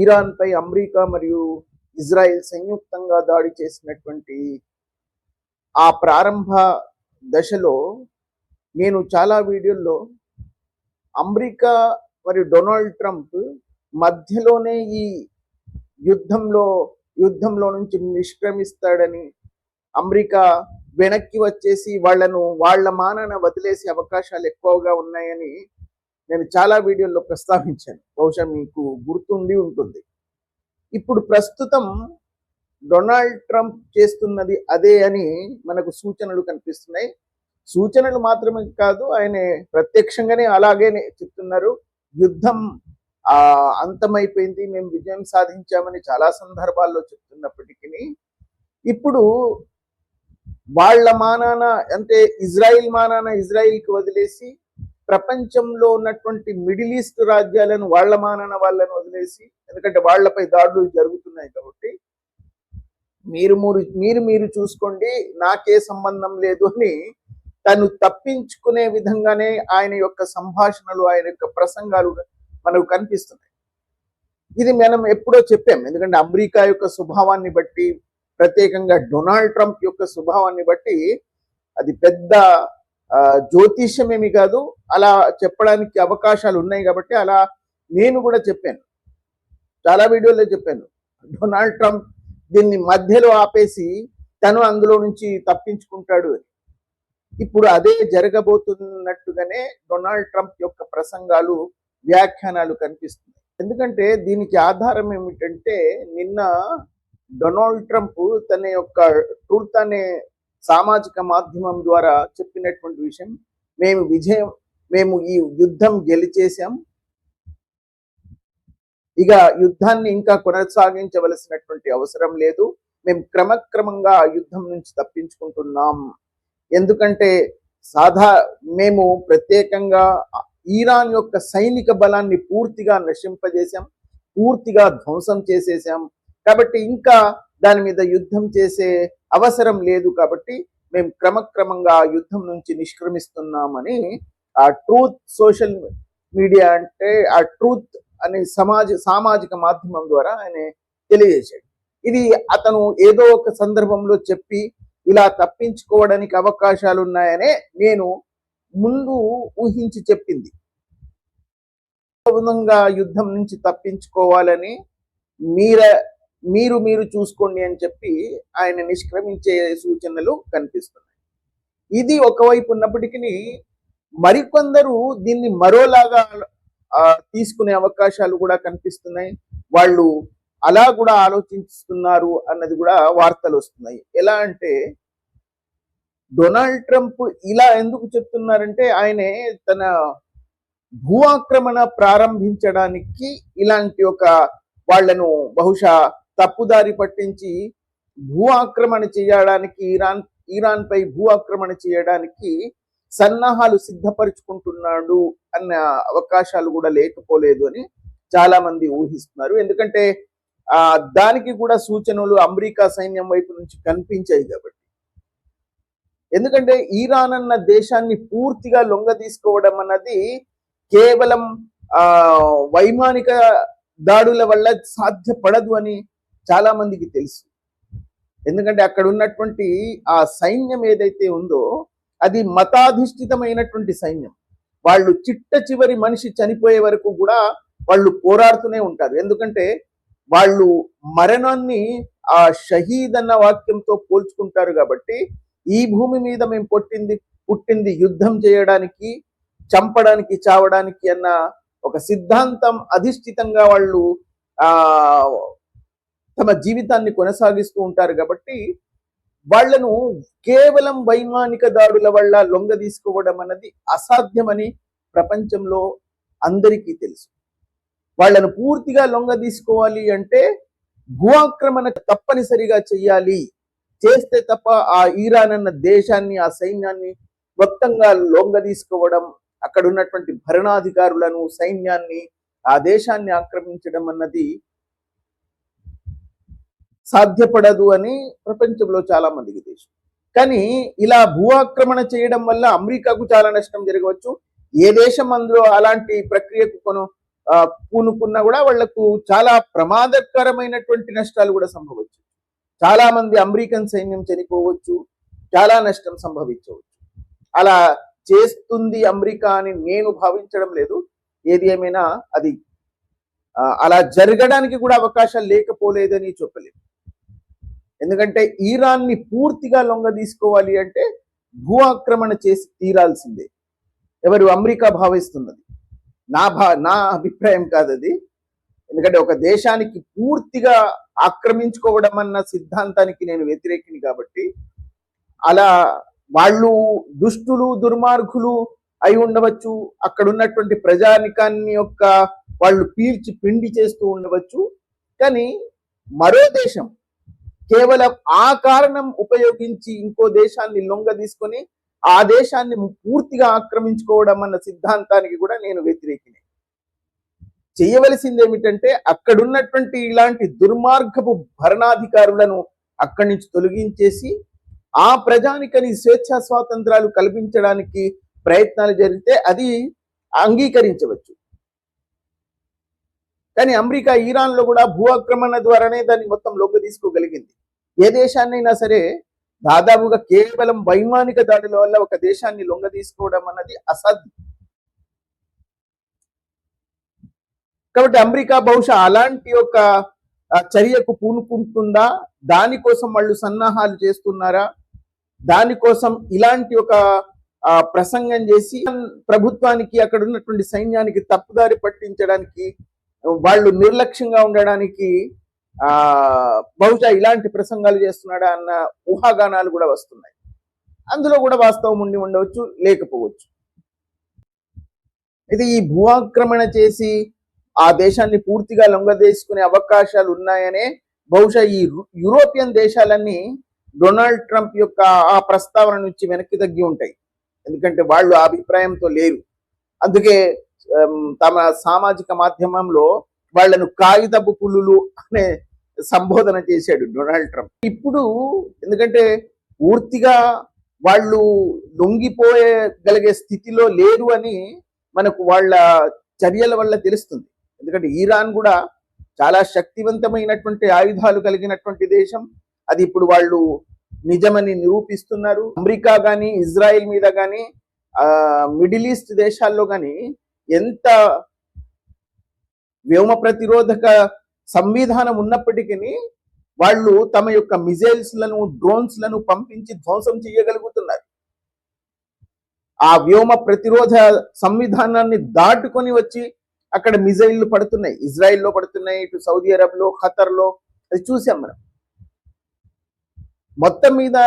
Iran పై America మరియు Israel సంయుక్తంగా దాడి చేసినటువంటి ఆ ప్రారంభ దశలో నేను చాలా వీడియోల్లో అమెరికా మరియు డొనాల్డ్ ట్రంప్ మధ్యలోనే ఈ యుద్ధంలో నుంచి నిష్క్రమిస్తాడని, అమెరికా వెనక్కి వచ్చేసి వాళ్ళ మానాన వదిలేసే అవకాశాలు ఎక్కువగా ఉన్నాయని నేను చాలా వీడియోల్లో ప్రస్తావించాను. బహుశా మీకు గుర్తుండి ఉంటుంది. ఇప్పుడు ప్రస్తుతం డొనాల్డ్ ట్రంప్ చేస్తున్నది అదే అని మనకు సూచనలు కనిపిస్తున్నాయి. సూచనలు మాత్రమే కాదు, ఆయన ప్రత్యక్షంగానే అలాగే చెప్తున్నారు. యుద్ధం అంతమైపోయింది, మేము విజయం సాధించామని చాలా సందర్భాల్లో చెప్తున్నప్పటికీ ఇప్పుడు వాళ్ళ మానాన అంటే ఇజ్రాయిల్ మానాన ఇజ్రాయిల్కి వదిలేసి ప్రపంచంలో ఉన్నటువంటి మిడిల్ ఈస్ట్ రాజ్యాలను వాళ్ళ మానాన వాళ్ళని వదిలేసి, ఎందుకంటే వాళ్లపై దాడులు జరుగుతున్నాయి కాబట్టి మీరు చూసుకోండి, నాకే సంబంధం లేదు అని తను తప్పించుకునే విధంగానే ఆయన యొక్క సంభాషణలు, ఆయన యొక్క ప్రసంగాలు మనకు కనిపిస్తున్నాయి. ఇది మనం ఎప్పుడో చెప్పాం. ఎందుకంటే అమెరికా యొక్క స్వభావాన్ని బట్టి, ప్రత్యేకంగా డొనాల్డ్ ట్రంప్ యొక్క స్వభావాన్ని బట్టి అది పెద్ద జ్యోతిష్యమేమి కాదు, అలా చెప్పడానికి అవకాశాలు ఉన్నాయి కాబట్టి అలా నేను కూడా చెప్పాను, చాలా వీడియోలో చెప్పాను. డొనాల్డ్ ట్రంప్ దీన్ని మధ్యలో ఆపేసి తను అందులో నుంచి తప్పించుకుంటాడు అని. ఇప్పుడు అదే జరగబోతున్నట్టుగానే డొనాల్డ్ ట్రంప్ యొక్క ప్రసంగాలు, వ్యాఖ్యానాలు కనిపిస్తుంది. ఎందుకంటే దీనికి ఆధారం ఏమిటంటే, నిన్న డొనాల్డ్ ట్రంప్ తన యొక్క ట్రూత్ అనే సామాజిక మాధ్యమం ద్వారా చెప్పినటువంటి విషయం, మేము ఈ యుద్ధం గెలిచేసాం, ఇక యుద్ధాన్ని ఇంకా కొనసాగించవలసినటువంటి అవసరం లేదు, మేము క్రమక్రమంగా యుద్ధం నుంచి తప్పించుకుంటున్నాం. ఎందుకంటే మేము ప్రత్యేకంగా ఇరాన్ యొక్క సైనిక బలాన్ని పూర్తిగా నశింపజేశాం, పూర్తిగా ధ్వంసం చేసేసాం. కాబట్టి ఇంకా దాని మీద యుద్ధం చేసే అవసరం లేదు, కాబట్టి మేము క్రమక్రమంగా యుద్ధం నుంచి నిష్క్రమిస్తున్నామని ఆ ట్రూత్ సోషల్ మీడియా అంటే ఆ ట్రూత్ అనే సామాజిక మాధ్యమం ద్వారా ఆయన తెలియజేశాడు. ఇది అతను ఏదో ఒక సందర్భంలో చెప్పి ఇలా తప్పించుకోవడానికి అవకాశాలు ఉన్నాయనే నేను ముందు ఊహించి చెప్పింది. విధంగా యుద్ధం నుంచి తప్పించుకోవాలని మీరు చూసుకోండి అని చెప్పి ఆయన నిష్క్రమించే సూచనలు కనిపిస్తున్నాయి. ఇది ఒకవైపు ఉన్నప్పటికీ మరికొందరు దీన్ని మరోలాగా తీసుకునే అవకాశాలు కూడా కనిపిస్తున్నాయి. వాళ్ళు అలా కూడా ఆలోచిస్తున్నారు అన్నది కూడా వార్తలు వస్తున్నాయి. ఎలా అంటే, డొనాల్డ్ ట్రంప్ ఇలా ఎందుకు చెప్తున్నారంటే, ఆయనే తన భూ ఆక్రమణ ప్రారంభించడానికి ఇలాంటి వాళ్లను బహుశా తప్పుదారి పట్టించి భూ ఆక్రమణ చేయడానికి, ఇరాన్ పై భూ ఆక్రమణ చేయడానికి సన్నాహాలు సిద్ధపరుచుకుంటున్నాడు అన్న అవకాశాలు కూడా లేకపోలేదు అని చాలా మంది ఊహిస్తున్నారు. ఎందుకంటే దానికి కూడా సూచనలు అమెరికా సైన్యం వైపు నుంచి కనిపించాయి కాబట్టి. ఎందుకంటే ఇరాన్ అన్న దేశాన్ని పూర్తిగా లొంగ తీసుకోవడం అన్నది కేవలం వైమానిక దాడుల వల్ల సాధ్యపడదు అని చాలా మందికి తెలుసు. ఎందుకంటే అక్కడ ఉన్నటువంటి ఆ సైన్యం ఏదైతే ఉందో అది మతాధిష్ఠితమైనటువంటి సైన్యం. వాళ్ళు చిట్ట చివరి మనిషి చనిపోయే వరకు కూడా వాళ్ళు పోరాడుతూనే ఉంటారు. ఎందుకంటే వాళ్ళు మరణాన్ని ఆ షహీద్ అన్న వాక్యంతో పోల్చుకుంటారు కాబట్టి, ఈ భూమి మీద మేము పుట్టింది యుద్ధం చేయడానికి, చంపడానికి, చావడానికి అన్న ఒక సిద్ధాంతం అధిష్ఠితంగా వాళ్ళు తమ జీవితాన్ని కొనసాగిస్తూ ఉంటారు. కాబట్టి వాళ్లను కేవలం వైమానిక దాడుల వల్ల లొంగ తీసుకోవడం అన్నది అసాధ్యమని ప్రపంచంలో అందరికీ తెలుసు. వాళ్లను పూర్తిగా లొంగ తీసుకోవాలి అంటే భూ ఆక్రమణ తప్పనిసరిగా చెయ్యాలి. చేస్తే తప్ప ఆ ఇరాన్ అన్న దేశాన్ని, ఆ సైన్యాన్ని మొత్తంగా లొంగ తీసుకోవడం, అక్కడ ఉన్నటువంటి భరణాధికారులను, సైన్యాన్ని, ఆ దేశాన్ని ఆక్రమించడం అన్నది సాధ్యపడదు అని ప్రపంచంలో చాలా మందికి తెలుసు. కానీ ఇలా భూ ఆక్రమణ చేయడం వల్ల అమెరికాకు చాలా నష్టం జరగవచ్చు. ఏ దేశం అందులో అలాంటి ప్రక్రియకు పూనుకున్నా కూడా వాళ్లకు చాలా ప్రమాదకరమైనటువంటి నష్టాలు కూడా సంభవించవచ్చు. చాలా మంది అమెరికన్ సైన్యం చనిపోవచ్చు, చాలా నష్టం సంభవించవచ్చు. అలా చేస్తుంది అమెరికా అని నేను భావించడం లేదు. ఏది ఏమైనా అది అలా జరగడానికి కూడా అవకాశాలు లేకపోలేదని చెప్పలేదు. ఎందుకంటే ఇరాన్ని పూర్తిగా లొంగ తీసుకోవాలి అంటే భూ ఆక్రమణ చేసి తీరాల్సిందే. ఎవరు? అమెరికా భావిస్తున్నది. నా అభిప్రాయం కాదు అది. ఎందుకంటే ఒక దేశానికి పూర్తిగా ఆక్రమించుకోవడం అన్న సిద్ధాంతానికి నేను వ్యతిరేకిని కాబట్టి, అలా వాళ్ళు దుష్టులు దుర్మార్గులు అయి ఉండవచ్చు, అక్కడ ఉన్నటువంటి ప్రజానికాన్ని యొక్క వాళ్ళు పీల్చి పిండి చేస్తూ ఉండవచ్చు. కానీ మరో దేశం కేవలం ఆ కారణం ఉపయోగించి ఇంకో దేశాన్ని లొంగ తీసుకొని ఆ దేశాన్ని పూర్తిగా ఆక్రమించుకోవడం అన్న సిద్ధాంతానికి కూడా నేను వ్యతిరేకిని. చేయవలసింది ఏమిటంటే అక్కడున్నటువంటి ఇలాంటి దుర్మార్గపు భరణాధికారులను అక్కడి నుంచి తొలగించేసి ఆ ప్రజానికని స్వేచ్ఛా స్వాతంత్రాలు కల్పించడానికి ప్రయత్నాలు జరిగితే అది అంగీకరించవచ్చు. కానీ అమెరికా ఇరాన్లో కూడా భూ ఆక్రమణ ద్వారానే దాన్ని మొత్తం లొంగ తీసుకోగలిగింది. ఏ దేశాన్నైనా సరే దాదాపుగా కేవలం వైమానిక దాడుల వల్ల ఒక దేశాన్ని లొంగ తీసుకోవడం అన్నది అసాధ్యం. కాబట్టి అమెరికా బహుశా అలాంటి ఒక చర్యకు పూనుకుంటుందా, దానికోసం వాళ్ళు సన్నాహాలు చేస్తున్నారా, దానికోసం ఇలాంటి ఒక ప్రసంగం చేసి ప్రభుత్వానికి అక్కడ ఉన్నటువంటి సైన్యానికి తప్పుదారి పట్టించడానికి వాళ్ళు నిర్లక్ష్యంగా ఉండడానికి బహుశా ఇలాంటి ప్రసంగాలు చేస్తున్నాడా అన్న ఊహాగానాలు కూడా వస్తున్నాయి. అందులో కూడా వాస్తవం ఉండి ఉండవచ్చు, లేకపోవచ్చు. అయితే ఈ భూ ఆక్రమణ చేసి ఆ దేశాన్ని పూర్తిగా లొంగదీసుకునే అవకాశాలు ఉన్నాయనే బహుశా ఈ యూరోపియన్ దేశాలన్నీ డొనాల్డ్ ట్రంప్ యొక్క ఆ ప్రస్తావన నుంచి వెనక్కి తగ్గి ఉంటాయి. ఎందుకంటే వాళ్ళు ఆ అభిప్రాయంతో లేరు. అందుకే తమ సామాజిక మాధ్యమంలో వాళ్లను కాగితపు పులులు అనే సంబోధన చేశాడు డొనాల్డ్ ట్రంప్. ఇప్పుడు ఎందుకంటే పూర్తిగా వాళ్ళు లొంగిపోయగలిగే స్థితిలో లేరు అని మనకు వాళ్ళ చర్యల వల్ల తెలుస్తుంది. ఎందుకంటే ఇరాన్ కూడా చాలా శక్తివంతమైనటువంటి ఆయుధాలు కలిగినటువంటి దేశం. అది ఇప్పుడు వాళ్ళు నిజమని నిరూపిస్తున్నారు. అమెరికా కానీ, ఇజ్రాయెల్ మీద కానీ, మిడిల్ ఈస్ట్ దేశాల్లో కానీ ఎంత వ్యోమ ప్రతిరోధక సంవిధానం ఉన్నప్పటికీ వాళ్ళు తమ యొక్క మిజైల్స్ లను, డ్రోన్స్ లను పంపించి ధ్వంసం చేయగలుగుతున్నారు. ఆ వ్యోమ ప్రతిరోధ సంవిధానాన్ని దాటుకొని వచ్చి అక్కడ మిజైళ్లు పడుతున్నాయి. ఇజ్రాయెల్లో పడుతున్నాయి, ఇటు సౌదీ అరబ్లో, ఖతర్లో. అది చూసాం మనం. మొత్తం మీద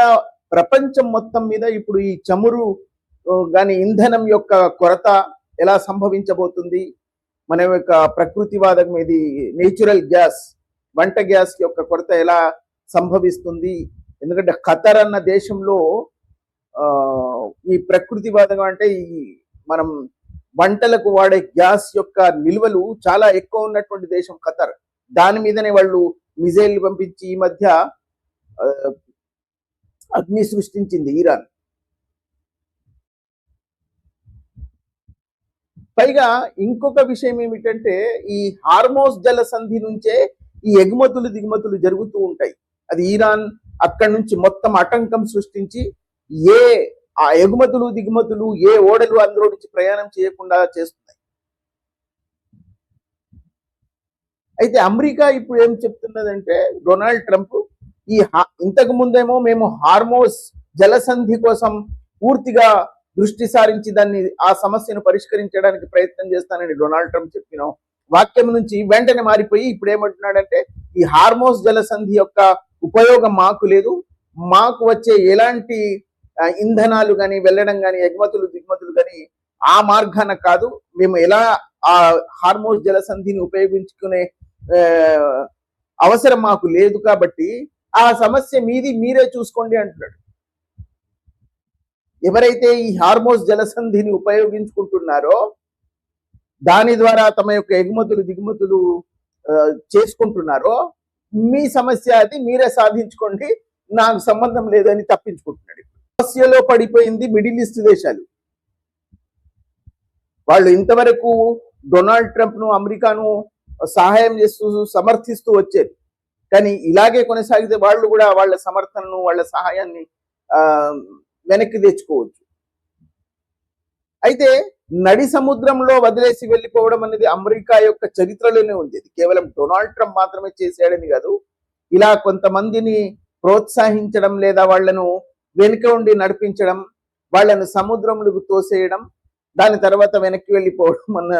ప్రపంచం మొత్తం మీద ఇప్పుడు ఈ చమురు గాని ఇంధనం యొక్క కొరత ఎలా సంభవించబోతుంది, మన యొక్క ప్రకృతివాదం ఇది నేచురల్ గ్యాస్, వంట గ్యాస్ యొక్క కొరత ఎలా సంభవిస్తుంది. ఎందుకంటే ఖతర్ అన్న దేశంలో ఈ ప్రకృతివాదం అంటే ఈ మనం వంటలకు వాడే గ్యాస్ యొక్క నిల్వలు చాలా ఎక్కువ ఉన్నటువంటి దేశం ఖతర్. దాని మీదనే వాళ్ళు మిజైల్ పంపించి ఈ మధ్య అగ్ని సృష్టించింది ఇరాన్. పైగా ఇంకొక విషయం ఏమిటంటే ఈ హార్మోస్ జలసంధి నుంచే ఈ ఎగుమతులు దిగుమతులు జరుగుతూ ఉంటాయి. అది ఇరాన్ అక్కడి నుంచి మొత్తం ఆటంకం సృష్టించి ఆ ఎగుమతులు దిగుమతులు ఏ ఓడలు అందులో నుంచి ప్రయాణం చేయకుండా చేస్తున్నాయి. అయితే అమెరికా ఇప్పుడు ఏం చెప్తున్నదంటే డొనాల్డ్ ట్రంప్ ఇంతకు ముందేమో మేము హార్మోస్ జలసంధి కోసం పూర్తిగా దృష్టి సారించి దాన్ని ఆ సమస్యను పరిష్కరించడానికి ప్రయత్నం చేస్తానని డొనాల్డ్ ట్రంప్ చెప్పిన వాక్యం నుంచి వెంటనే మారిపోయి ఇప్పుడు ఏమంటున్నాడంటే ఈ హార్మోస్ జలసంధి యొక్క ఉపయోగం మాకు లేదు, మాకు వచ్చే ఎలాంటి ఇంధనాలు కానీ వెళ్ళడం కానీ ఎగుమతులు దిగుమతులు కానీ ఆ మార్గాన కాదు, మేము ఎలా ఆ హార్మోస్ జలసంధిని ఉపయోగించుకునే అవసరం మాకు లేదు, కాబట్టి ఆ సమస్య మీది మీరే చూసుకోండి అంటున్నాడు. ఎవరైతే ఈ హార్మోస్ జలసంధిని ఉపయోగించుకుంటున్నారో దాని ద్వారా తమ యొక్క ఎగుమతులు దిగుమతులు చేసుకుంటున్నారో మీ సమస్య అది మీరే సాధించుకోండి, నాకు సంబంధం లేదని తప్పించుకుంటున్నాడు. సమస్యలో పడిపోయింది మిడిల్ ఈస్ట్ దేశాలు. వాళ్ళు ఇంతవరకు డొనాల్డ్ ట్రంప్ ను అమెరికాను సహాయం చేస్తూ సమర్థిస్తూ వచ్చేది. కానీ ఇలాగే కొనసాగితే వాళ్ళు కూడా వాళ్ళ సమర్థనను వాళ్ళ సహాయాన్ని ఆ వెనక్కి తెచ్చుకోవచ్చు. అయితే నడి సముద్రంలో వదిలేసి వెళ్ళిపోవడం అనేది అమెరికా యొక్క చరిత్రలోనే ఉంది. ఇది కేవలం డొనాల్డ్ ట్రంప్ మాత్రమే చేశాడని కాదు. ఇలా కొంతమందిని ప్రోత్సహించడం లేదా వాళ్లను వెనుక ఉండి నడిపించడం, వాళ్ళను సముద్రంలోకి తోసేయడం, దాని తర్వాత వెనక్కి వెళ్ళిపోవడం అన్న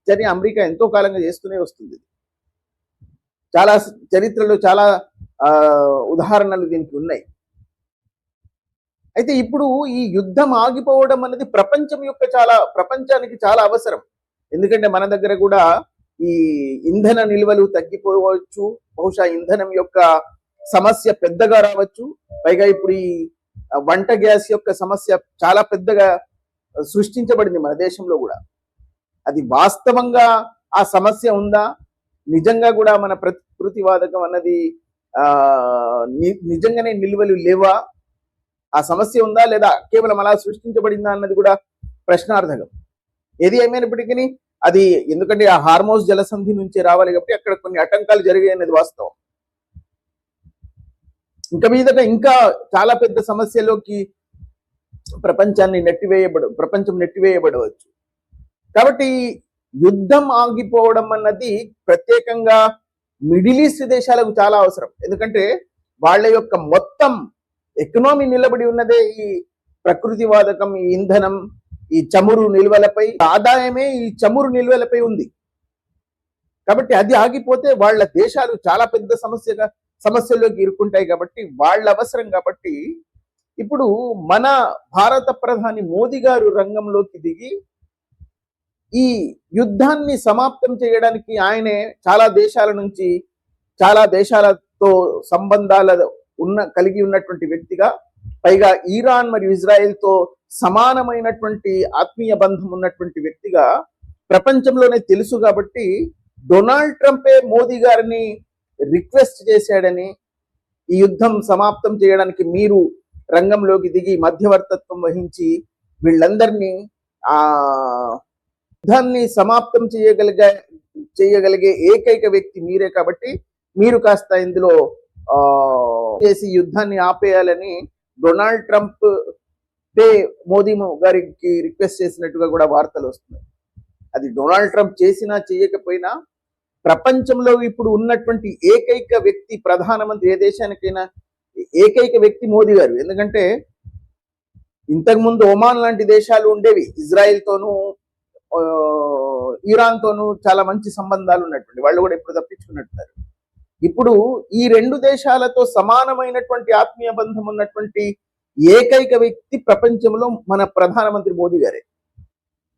చర్య అమెరికా ఎంతో కాలంగా చేస్తూనే వస్తుంది. చాలా చరిత్రలో చాలా ఉదాహరణలు దీనికి ఉన్నాయి. అయితే ఇప్పుడు ఈ యుద్ధం ఆగిపోవడం అనేది ప్రపంచానికి చాలా అవసరం. ఎందుకంటే మన దగ్గర కూడా ఈ ఇంధన నిల్వలు తగ్గిపోవచ్చు, బహుశా ఇంధనం యొక్క సమస్య పెద్దగా రావచ్చు. పైగా ఇప్పుడు ఈ వంట గ్యాస్ యొక్క సమస్య చాలా పెద్దగా సృష్టించబడింది మన దేశంలో కూడా. అది వాస్తవంగా ఆ సమస్య ఉందా, నిజంగా కూడా మన ప్రకృతివాదకం అన్నది నిజంగానే నిల్వలు లేవా, ఆ సమస్య ఉందా లేదా కేవలం అలా సృష్టించబడిందా అన్నది కూడా ప్రశ్నార్థకం. ఏది ఏమైనప్పటికీ అది ఎందుకంటే ఆ హార్మోస్ జలసంధి నుంచి రావాలి కాబట్టి అక్కడ కొన్ని ఆటంకాలు జరిగాయి అనేది వాస్తవం. ఇంకా మీదట ఇంకా చాలా పెద్ద సమస్యలోకి ప్రపంచం నెట్టివేయబడవచ్చు. కాబట్టి యుద్ధం ఆగిపోవడం అన్నది ప్రత్యేకంగా మిడిల్ ఈస్ట్ దేశాలకు చాలా అవసరం. ఎందుకంటే వాళ్ళ యొక్క మొత్తం ఎకనామీ నిలబడి ఉన్నదే ఈ ప్రకృతివాదకం, ఈ ఇంధనం, ఈ చమురు నిల్వలపై. ఆదాయమే ఈ చమురు నిల్వలపై ఉంది. కాబట్టి అది ఆగిపోతే వాళ్ళ దేశాలు చాలా పెద్ద సమస్యల్లోకి ఇరుక్కుంటాయి. కాబట్టి వాళ్ళ అవసరం. కాబట్టి ఇప్పుడు మన భారత ప్రధాని మోదీ గారు రంగంలోకి దిగి ఈ యుద్ధాన్ని సమాప్తం చేయడానికి ఆయనే చాలా దేశాలతో సంబంధాల కలిగి ఉన్నటువంటి వ్యక్తిగా, పైగా ఇరాన్ మరియు ఇజ్రాయెల్తో సమానమైనటువంటి ఆత్మీయ బంధం ఉన్నటువంటి వ్యక్తిగా ప్రపంచంలోనే తెలుసు. కాబట్టి డొనాల్డ్ ట్రంపే మోదీ గారిని రిక్వెస్ట్ చేశాడని, ఈ యుద్ధం సమాప్తం చేయడానికి మీరు రంగంలోకి దిగి మధ్యవర్తత్వం వహించి వీళ్ళందరినీ ఆ యుద్ధాన్ని సమాప్తం చేయగలిగే ఏకైక వ్యక్తి మీరే. కాబట్టి మీరు కాస్త ఇందులో చేసి యుద్ధాన్ని ఆపేయాలని డొనాల్డ్ ట్రంప్ మోదీ గారికి రిక్వెస్ట్ చేసినట్టుగా కూడా వార్తలు వస్తున్నాయి. అది డొనాల్డ్ ట్రంప్ చేసినా చేయకపోయినా ప్రపంచంలో ఇప్పుడు ఉన్నటువంటి ఏకైక వ్యక్తి, ప్రధానమంత్రి, ఏ దేశానికైనా ఏకైక వ్యక్తి మోదీ గారు. ఎందుకంటే ఇంతకుముందు ఒమాన్ లాంటి దేశాలు ఉండేవి, ఇజ్రాయెల్తోనూ ఇరాన్తోనూ చాలా మంచి సంబంధాలు ఉన్నటువంటి వాళ్ళు కూడా ఇప్పుడు తప్పించుకున్నట్టున్నారు. ఇప్పుడు ఈ రెండు దేశాలతో సమానమైనటువంటి ఆత్మీయ బంధం ఉన్నటువంటి ఏకైక వ్యక్తి ప్రపంచంలో మన ప్రధానమంత్రి మోదీ గారే.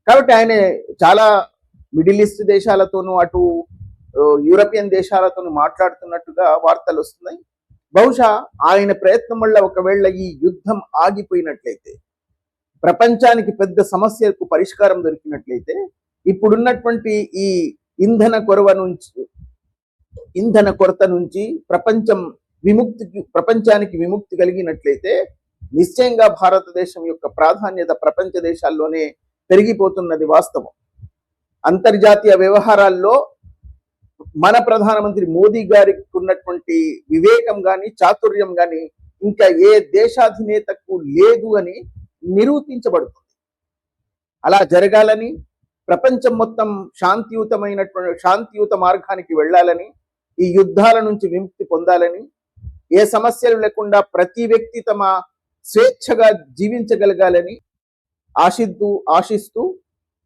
కాబట్టి ఆయన చాలా మిడిల్ ఈస్ట్ దేశాలతోనూ అటు యూరోపియన్ దేశాలతోనూ మాట్లాడుతున్నట్టుగా వార్తలు వస్తున్నాయి. బహుశా ఆయన ప్రయత్నం వల్ల ఒకవేళ ఈ యుద్ధం ఆగిపోయినట్లయితే, ప్రపంచానికి పెద్ద సమస్యకు పరిష్కారం దొరికినట్లయితే, ఇప్పుడున్నటువంటి ఈ ఇంధన కొరత నుంచి ప్రపంచానికి విముక్తి కలిగినట్లయితే నిశ్చయంగా భారతదేశం యొక్క ప్రాధాన్యత ప్రపంచ దేశాల్లోనే పెరిగిపోతున్నది వాస్తవం. అంతర్జాతీయ వ్యవహారాల్లో మన ప్రధానమంత్రి మోదీ గారికి ఉన్నటువంటి వివేకం కానీ చాతుర్యం కానీ ఇంకా ఏ దేశాధినేతకు లేదు అని నిరూపించబడుతుంది. అలా జరగాలని, ప్రపంచం మొత్తం శాంతియుత మార్గానికి వెళ్ళాలని, ఈ యుద్ధాల నుంచి విముక్తి పొందాలని, ఏ సమస్యలు లేకుండా ప్రతి వ్యక్తి తమ స్వేచ్ఛగా జీవించగలగాలని ఆశిస్తూ